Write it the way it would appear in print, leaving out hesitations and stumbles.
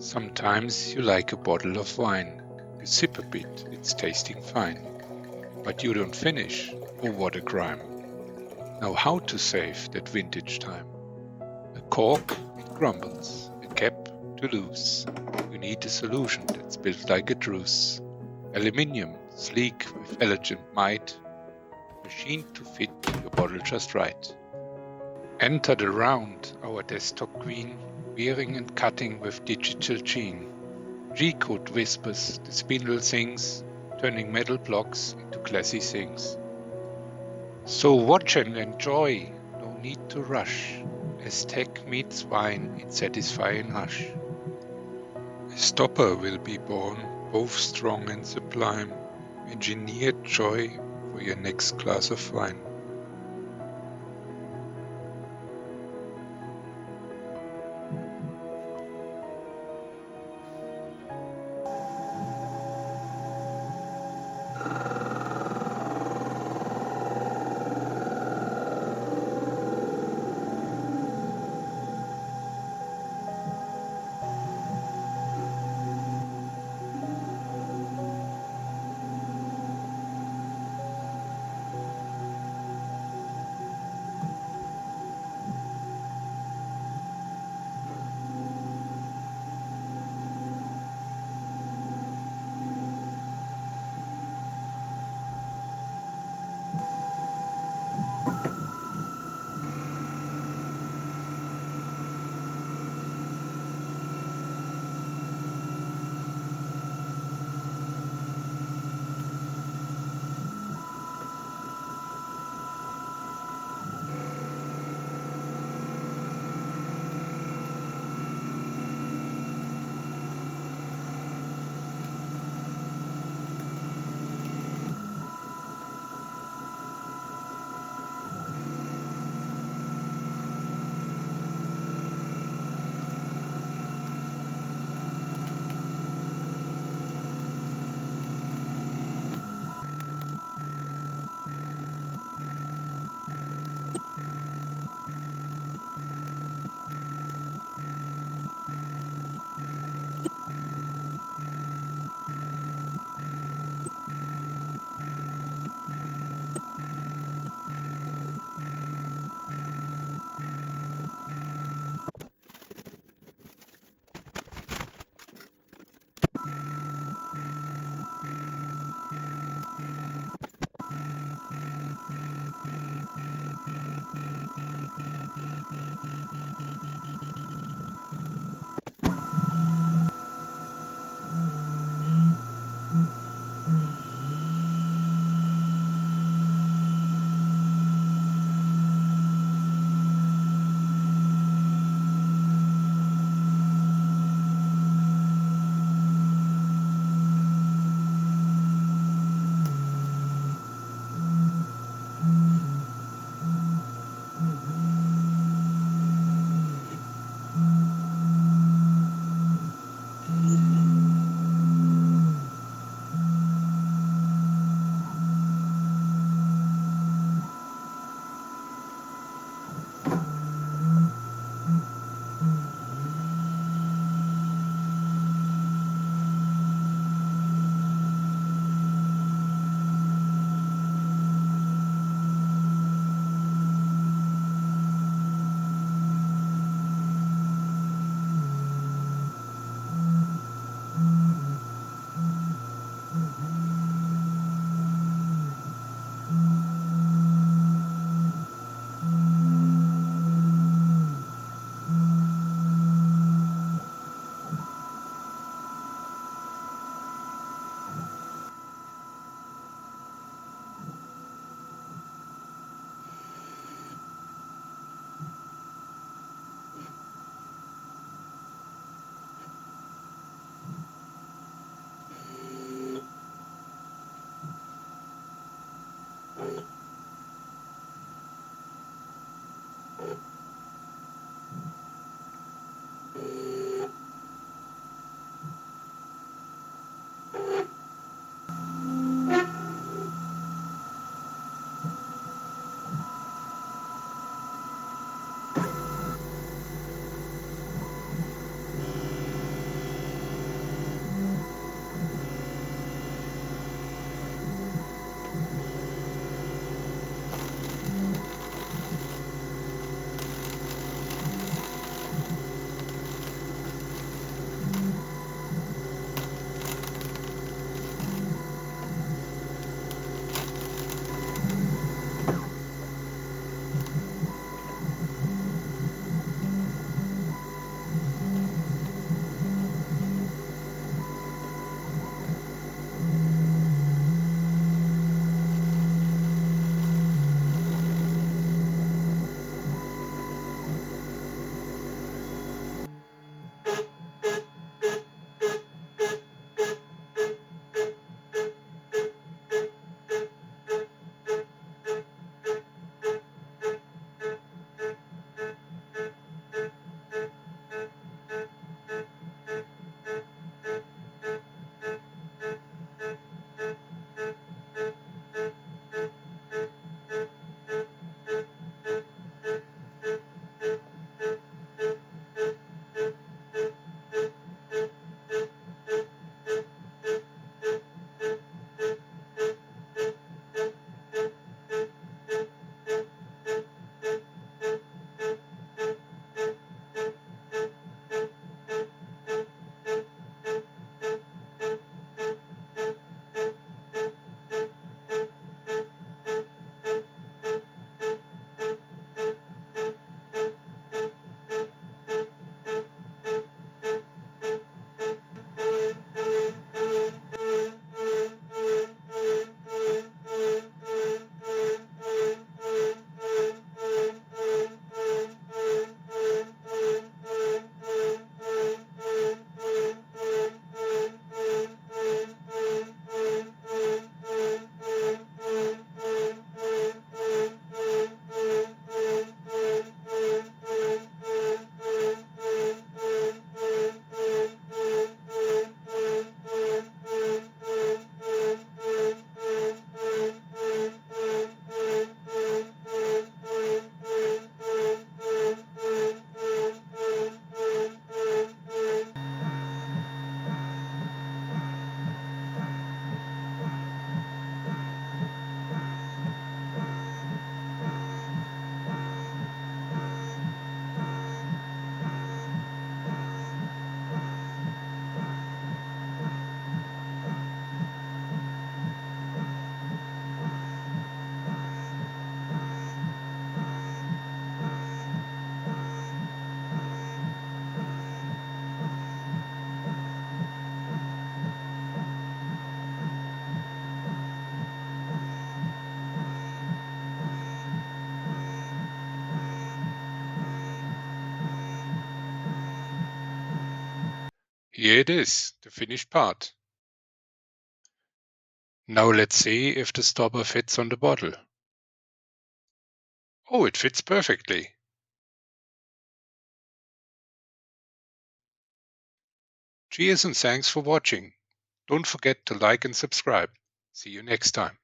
Sometimes you like a bottle of wine. You sip a bit, it's tasting fine. But you don't finish. Oh, what a crime. Now how to save that vintage time? A cork, it crumbles. A cap, to lose. You need a solution that's built like a truce. Aluminium, sleek with elegant might. Machined to fit your bottle just right. Enter the Rownd, our desktop queen, wearing and cutting with digital gene. G-code whispers, the spindle sings, turning metal blocks into classy things. So watch and enjoy, no need to rush, as tech meets wine in satisfying hush. A stopper will be born, both strong and sublime, engineered joy for your next glass of wine. Here it is, the finished part. Now let's see if the stopper fits on the bottle. Oh, it fits perfectly. Cheers and thanks for watching. Don't forget to like and subscribe. See you next time.